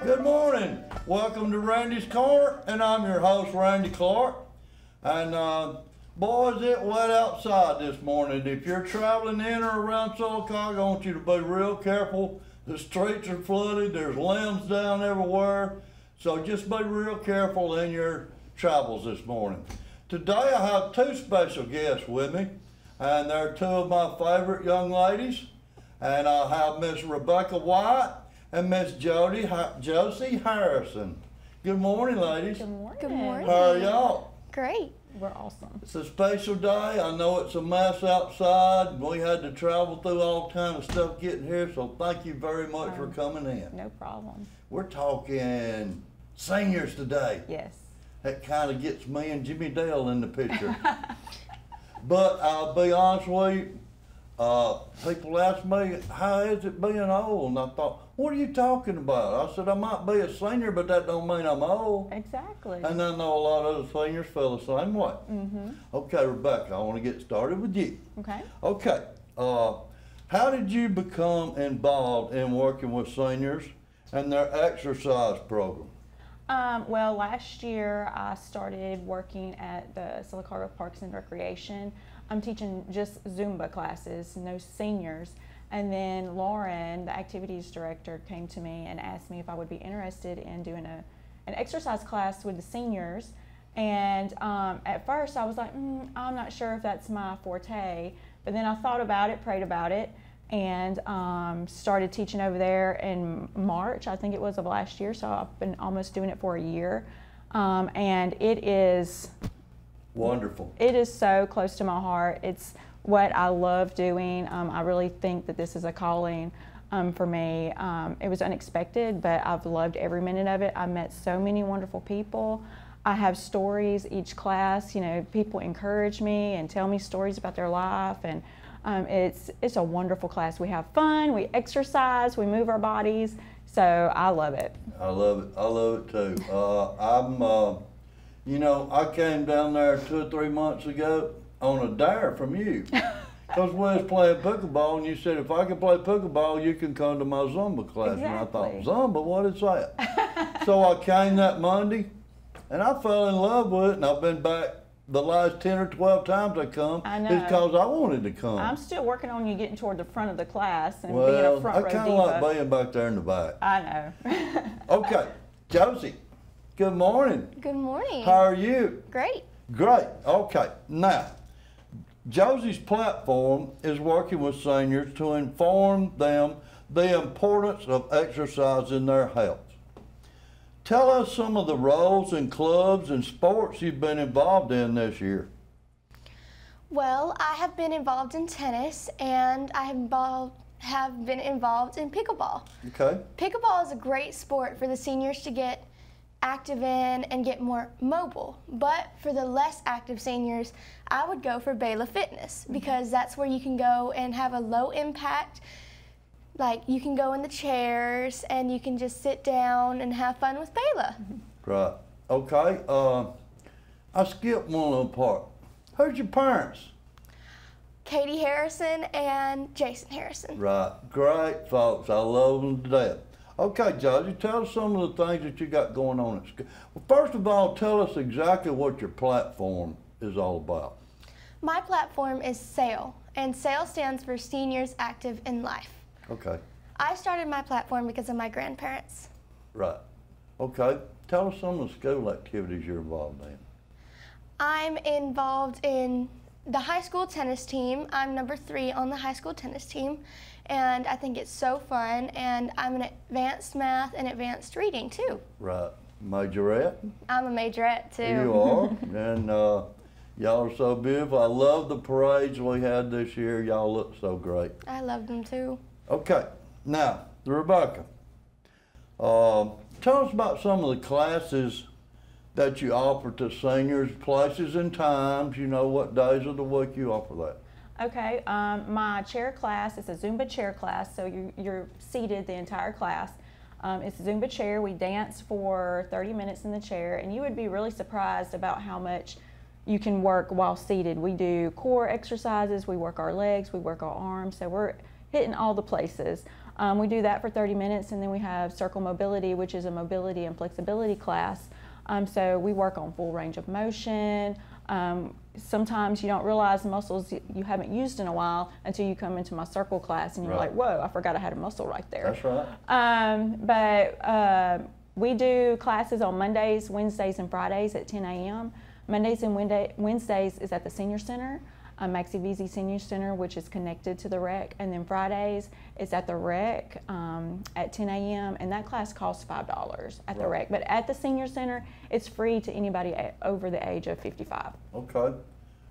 Good morning. Welcome to Randy's Corner, and I'm your host, Randy Clark. And boys, it wet outside this morning. If you're traveling in or around Sylacauga, I want you to be real careful. The streets are flooded. There's limbs down everywhere. So just be real careful in your travels this morning. Today I have two special guests with me, and they're two of my favorite young ladies. And I have Miss Rebecca White and Miss Josie Harrison. Good morning, ladies. Good morning. Good morning. How are y'all? Great. We're awesome. It's a special day. I know it's a mess outside. We had to travel through all kind of stuff getting here, so thank you very much for coming in. No problem. We're talking seniors today. Yes. That kind of gets me and Jimmy Dale in the picture. But I'll be honest with you, people ask me, how is it being old? And I thought, what are you talking about? I said, I might be a senior, but that don't mean I'm old. Exactly. And I know a lot of the seniors feel the same way. Mm-hmm. Okay, Rebecca, I want to get started with you. Okay. Okay, how did you become involved in working with seniors and their exercise program? Well, last year I started working at the Sylacauga Parks and Recreation. I'm teaching just Zumba classes, no seniors. And then Lauren, the activities director, came to me and asked me if I would be interested in doing an exercise class with the seniors. And at first I was like, I'm not sure if that's my forte. But then I thought about it, prayed about it, and started teaching over there in March, I think it was, of last year. So I've been almost doing it for a year. And it is wonderful. It is so close to my heart. It's what I love doing. I really think that this is a calling for me. It was unexpected, but I've loved every minute of it. I met so many wonderful people. I have stories each class. You know, people encourage me and tell me stories about their life, and it's a wonderful class. We have fun, we exercise, we move our bodies. So I love it. I love it. I love it too. You know, I came down there 2 or 3 months ago on a dare from you. Because we was playing pickleball, and you said, if I can play pickleball, you can come to my Zumba class. Exactly. And I thought, Zumba, what is that? So I came that Monday, and I fell in love with it, and I've been back the last 10 or 12 times I come. I know. Because I wanted to come. I'm still working on you getting toward the front of the class and well, being a front row I kind diva. of like being back there in the back. I know. Okay, Josie, good morning. Good morning. How are you? Great. Great. Okay. Now, Josie's platform is working with seniors to inform them the importance of exercise in their health. Tell us some of the roles and clubs and sports you've been involved in this year. Well, I have been involved in tennis, and I have been involved in pickleball. Okay. Pickleball is a great sport for the seniors to get active in and get more mobile. But for the less active seniors, I would go for Bela Fitness, because that's where you can go and have a low impact. Like, you can go in the chairs and you can just sit down and have fun with Bela. Right. Okay. I skipped one little part. Who's your parents? Katie Harrison and Jason Harrison. Right. Great folks. I love them to death. Okay, Josie, tell us some of the things that you got going on at school. Well, first of all, tell us exactly what your platform is all about. My platform is SAIL, and SAIL stands for Seniors Active in Life. Okay. I started my platform because of my grandparents. Right. Okay. Tell us some of the school activities you're involved in. I'm involved in the high school tennis team. I'm number 3 on the high school tennis team, and I think it's so fun, and I'm in advanced math and advanced reading too. Right. Majorette? I'm a majorette too. You are. And y'all are so beautiful. I love the parades we had this year. Y'all look so great. I love them too. Okay. Now, Rebecca, tell us about some of the classes that you offer to seniors, places and times, you know, what days of the week you offer that. Okay, my chair class is a Zumba chair class, so you're seated the entire class. It's a Zumba chair. We dance for 30 minutes in the chair, and you would be really surprised about how much you can work while seated. We do core exercises, we work our legs, we work our arms, so we're hitting all the places. We do that for 30 minutes, and then we have Circle Mobility, which is a mobility and flexibility class. So we work on full range of motion. Sometimes you don't realize the muscles you haven't used in a while until you come into my circle class and you're like, whoa, I forgot I had a muscle right there. That's right. We do classes on Mondays, Wednesdays, and Fridays at 10 a.m. Mondays and Wednesdays is at the Senior Center, Maxie Veazey Senior Center, which is connected to the rec. And then Fridays is at the rec at 10 a.m. And that class costs $5 at the rec. But at the Senior Center, it's free to anybody over the age of 55. Okay.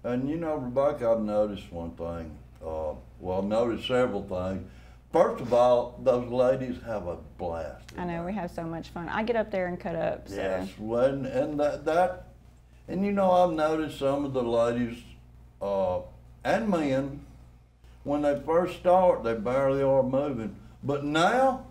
And you know, Rebecca, I've noticed one thing. Well, I've noticed several things. First of all, those ladies have a blast. I know, we have so much fun. I get up there and cut up. So. Yes, well, and you know, I've noticed some of the ladies and men, when they first start, they barely are moving. But now,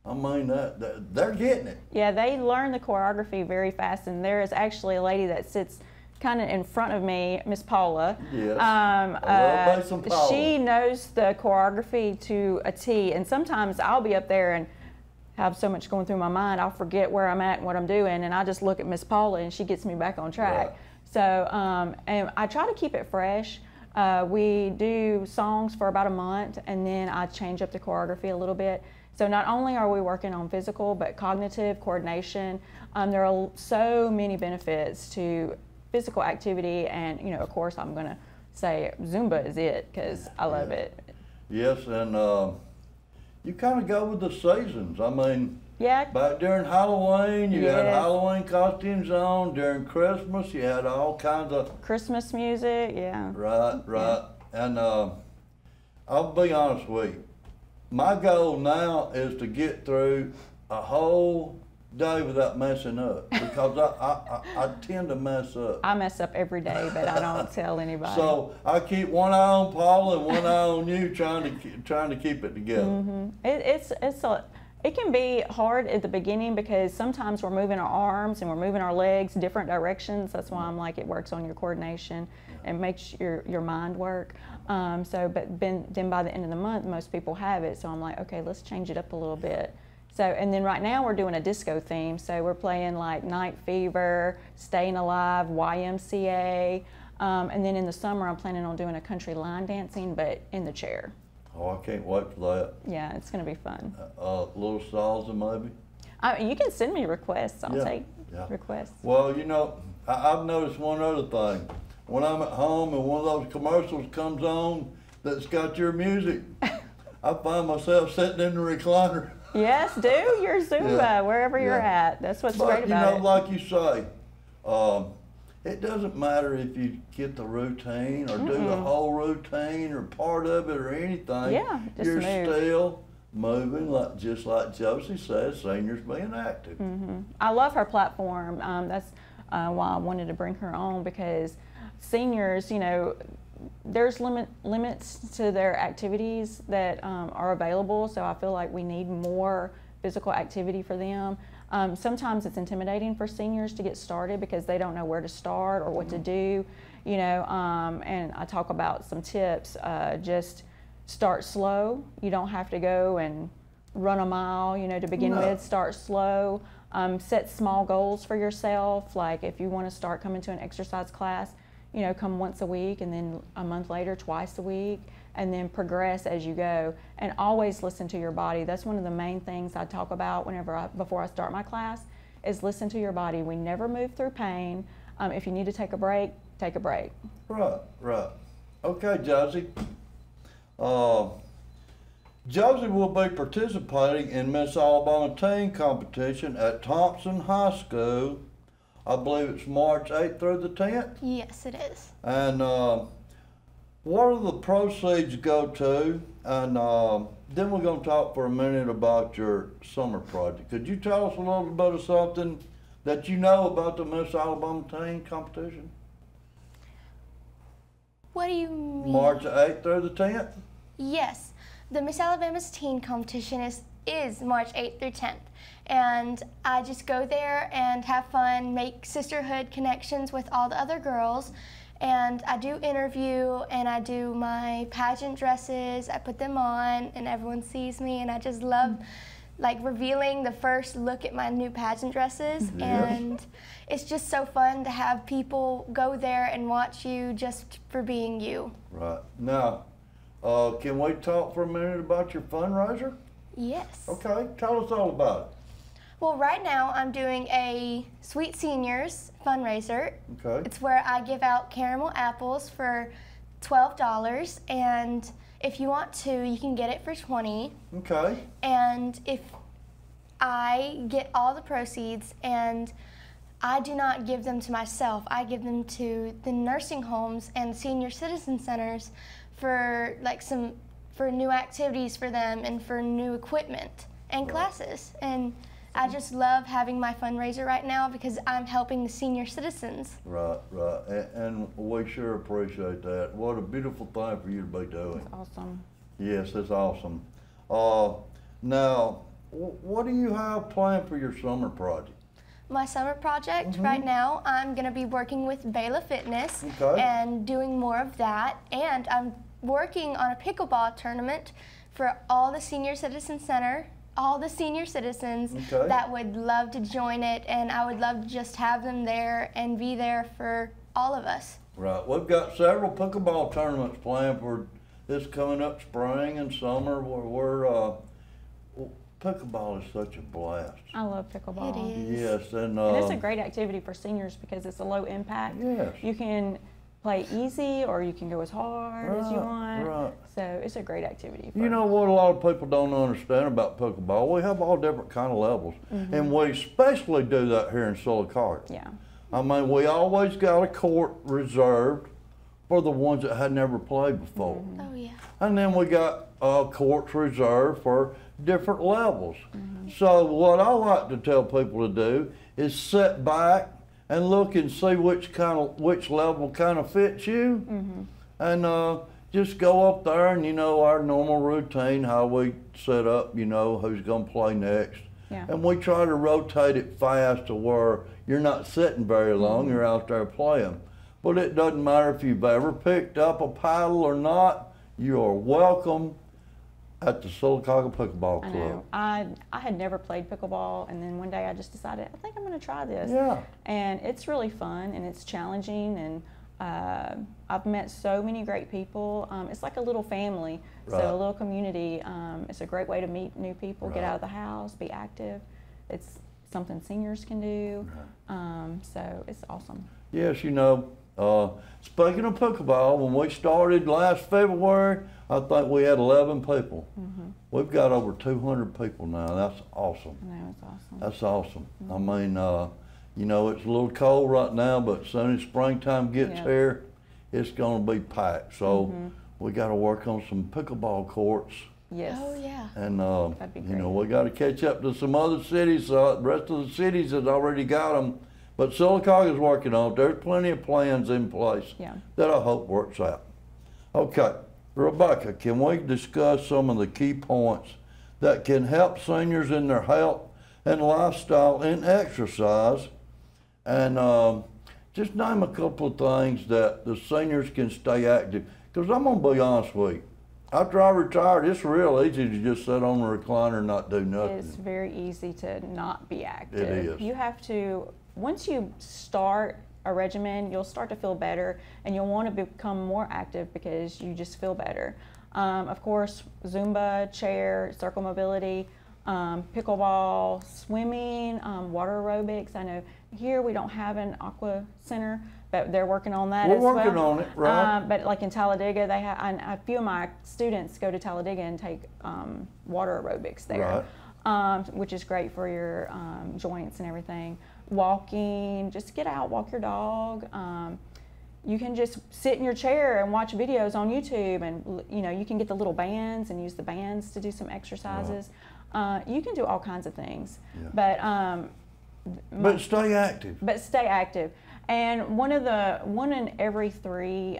I mean, they're getting it. Yeah, they learn the choreography very fast, and there is actually a lady that sits kind of in front of me, Miss Paula. Yes. I love some Paula. She knows the choreography to a T, and sometimes I'll be up there and have so much going through my mind, I'll forget where I'm at and what I'm doing, and I just look at Miss Paula, and she gets me back on track. Right. So, and I try to keep it fresh. We do songs for about a month, and then I change up the choreography a little bit. So not only are we working on physical, but cognitive, coordination. There are so many benefits to physical activity, and you know, of course, I'm gonna say Zumba is it because I love it. Yes, and you kind of go with the seasons. I mean, yeah. Back during Halloween, you had Halloween costumes on. During Christmas, you had all kinds of Christmas music. Yeah. Right. Yeah. And I'll be honest with you. My goal now is to get through a whole day without messing up, because I tend to mess up. I mess up every day, but I don't tell anybody. So I keep one eye on Paula and one eye on you, trying to keep it together. Mm-hmm. It can be hard at the beginning because sometimes we're moving our arms and we're moving our legs different directions. That's why I'm like, it works on your coordination and makes your mind work. But then by the end of the month, most people have it. So I'm like, okay, let's change it up a little bit. So, and then right now we're doing a disco theme. So we're playing like Night Fever, Staying Alive, YMCA. And then in the summer, I'm planning on doing a country line dancing, but in the chair. Oh, I can't wait for that. Yeah, it's going to be fun. Little salsa maybe? You can send me requests. I'll take requests. Well, you know, I've noticed one other thing. When I'm at home and one of those commercials comes on that's got your music, I find myself sitting in the recliner. Yes, do your Zumba wherever you're at. That's what's great about it. You know, like you say, it doesn't matter if you get the routine or do the whole routine or part of it or anything. Yeah, just you're move. still moving, just like Josie says, seniors being active. Mm-hmm. I love her platform. That's why I wanted to bring her on, because seniors, you know, there's limits to their activities that are available, so I feel like we need more physical activity for them. Sometimes it's intimidating for seniors to get started because they don't know where to start or what to do, you know, and I talk about some tips. Just start slow. You don't have to go and run a mile, you know, to begin with. Start slow. Set small goals for yourself, like if you want to start coming to an exercise class, you know, come once a week, and then a month later, twice a week, and then progress as you go. And always listen to your body. That's one of the main things I talk about before I start my class, is listen to your body. We never move through pain. If you need to take a break, take a break. Right. Okay, Josie. Josie will be participating in Miss Alabama Teen Competition at Thompson High School. I believe it's March 8th through the 10th? Yes, it is. And what do the proceeds go to? And then we're going to talk for a minute about your summer project. Could you tell us a little bit of something that you know about the Miss Alabama Teen Competition? What do you mean? March 8th through the 10th? Yes. The Miss Alabama's Teen Competition is March 8th through 10th. And I just go there and have fun, make sisterhood connections with all the other girls, and I do interview and I do my pageant dresses. I put them on and everyone sees me, and I just love like revealing the first look at my new pageant dresses. Yes. And it's just so fun to have people go there and watch you just for being you. Right. Now, can we talk for a minute about your fundraiser? Yes. Okay, tell us all about it. Well, right now I'm doing a Sweet Seniors fundraiser. Okay. It's where I give out caramel apples for $12, and if you want to, you can get it for $20. Okay. And if I get all the proceeds, and I do not give them to myself, I give them to the nursing homes and senior citizen centers for for new activities for them and for new equipment and classes. And I just love having my fundraiser right now because I'm helping the senior citizens. Right, right. And we sure appreciate that. What a beautiful thing for you to be doing. That's awesome. Yes, that's awesome. Now, what do you have planned for your summer project? My summer project right now, I'm going to be working with Bela Fitness Okay. and doing more of that. And I'm working on a pickleball tournament for all the senior citizen center, all the senior citizens Okay. that would love to join it. And I would love to just have them there and be there for all of us. Right. We've got several pickleball tournaments planned for this coming up spring and summer. Pickleball is such a blast. I love pickleball. It is. Yes, and And it's a great activity for seniors because it's a low impact. Yes. You can play easy or you can go as hard as you want. Right. So it's a great activity. For you know what a lot of people don't understand about pickleball? We have all different kind of levels, and we especially do that here in Sylacauga. Yeah. I mean, we always got a court reserved for the ones that had never played before. Oh, yeah. And then we got courts reserved for different levels. So what I like to tell people to do is sit back and look and see which level kind of fits you, and just go up there and, you know, our normal routine, how we set up, you know, who's gonna play next. Yeah. And we try to rotate it fast to where you're not sitting very long, you're out there playing. But it doesn't matter if you've ever picked up a paddle or not, you are welcome at the Sylacauga Pickleball I Club. know. I had never played pickleball, and then one day I just decided, I think I'm going to try this. Yeah. And it's really fun, and it's challenging, and I've met so many great people. It's like a little family, Right. so a little community. It's a great way to meet new people, get Right. out of the house, be active. It's something seniors can do, so it's awesome. Yes, you know, speaking of pickleball, when we started last February, I think we had 11 people. We've got over 200 people now. That's awesome. I know, it's awesome. That's awesome. I mean, you know, it's a little cold right now, but as soon as springtime gets Yeah. here, it's going to be packed. So we got to work on some pickleball courts. Yes. Oh, yeah. And, That'd be you know, great. we got to catch up to some other cities. The rest of the cities has already got them. But Sylacauga's working on it. There's plenty of plans in place Yeah. that I hope works out. Okay, Rebecca, can we discuss some of the key points that can help seniors in their health and lifestyle and exercise? And just name a couple of things that the seniors can stay active. Because I'm going to be honest with you. After I retired, it's real easy to just sit on the recliner and not do nothing. It's very easy to not be active. It is. You have to, once you start a regimen, you'll start to feel better and you'll want to become more active because you just feel better. Of course, Zumba, chair, circle mobility, pickleball, swimming, water aerobics. I know here we don't have an aqua center, but they're working on that We're as well. working on it, right. But like in Talladega, they have, a few of my students go to Talladega and take water aerobics there. Which is great for your joints and everything. Walking, just get out, walk your dog. You can just sit in your chair and watch videos on YouTube, and you know you can get the little bands and use the bands to do some exercises. You can do all kinds of things, Yeah. but stay active. but stay active. And one in every 3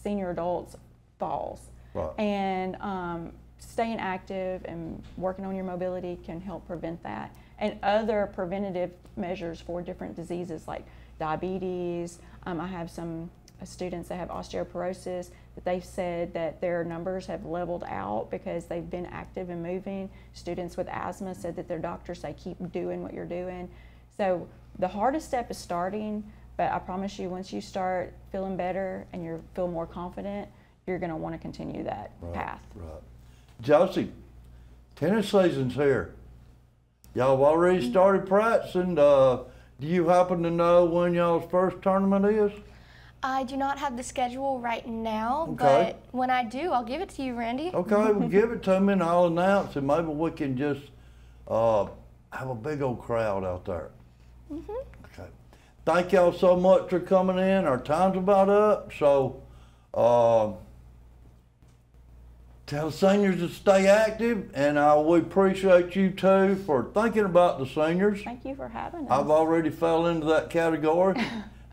senior adults falls. Right. And staying active and working on your mobility can help prevent that. And other preventative measures for different diseases like diabetes. I have some students that have osteoporosis that they've said that their numbers have leveled out because they've been active and moving. Students with asthma said that their doctors say keep doing what you're doing. So the hardest step is starting, but I promise you once you start feeling better and you feel more confident, you're going to want to continue that path. Right. Josie, tennis season's here. Y'all have already started practicing. Do you happen to know when y'all's first tournament is? I do not have the schedule right now, Okay. but when I do, I'll give it to you, Randy. Okay, well, give it to me and I'll announce it. Maybe we can just have a big old crowd out there. Okay. Thank y'all so much for coming in. Our time's about up, so tell seniors to stay active, and we appreciate you too for thinking about the seniors. Thank you for having us. I've already fell into that category,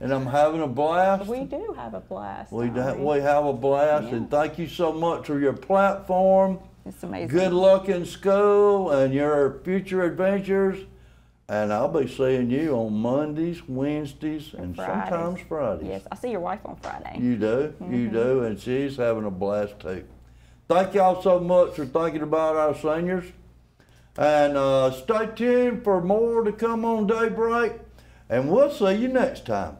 and I'm having a blast. We do have a blast. We don't have a blast, Yeah. and thank you so much for your platform. It's amazing. Good luck in school and your future adventures. And I'll be seeing you on Mondays, Wednesdays, and Fridays. sometimes Fridays. Yes, I see your wife on Friday. You do, you do, and she's having a blast too. Thank y'all so much for thinking about our seniors. And stay tuned for more to come on Daybreak. And we'll see you next time.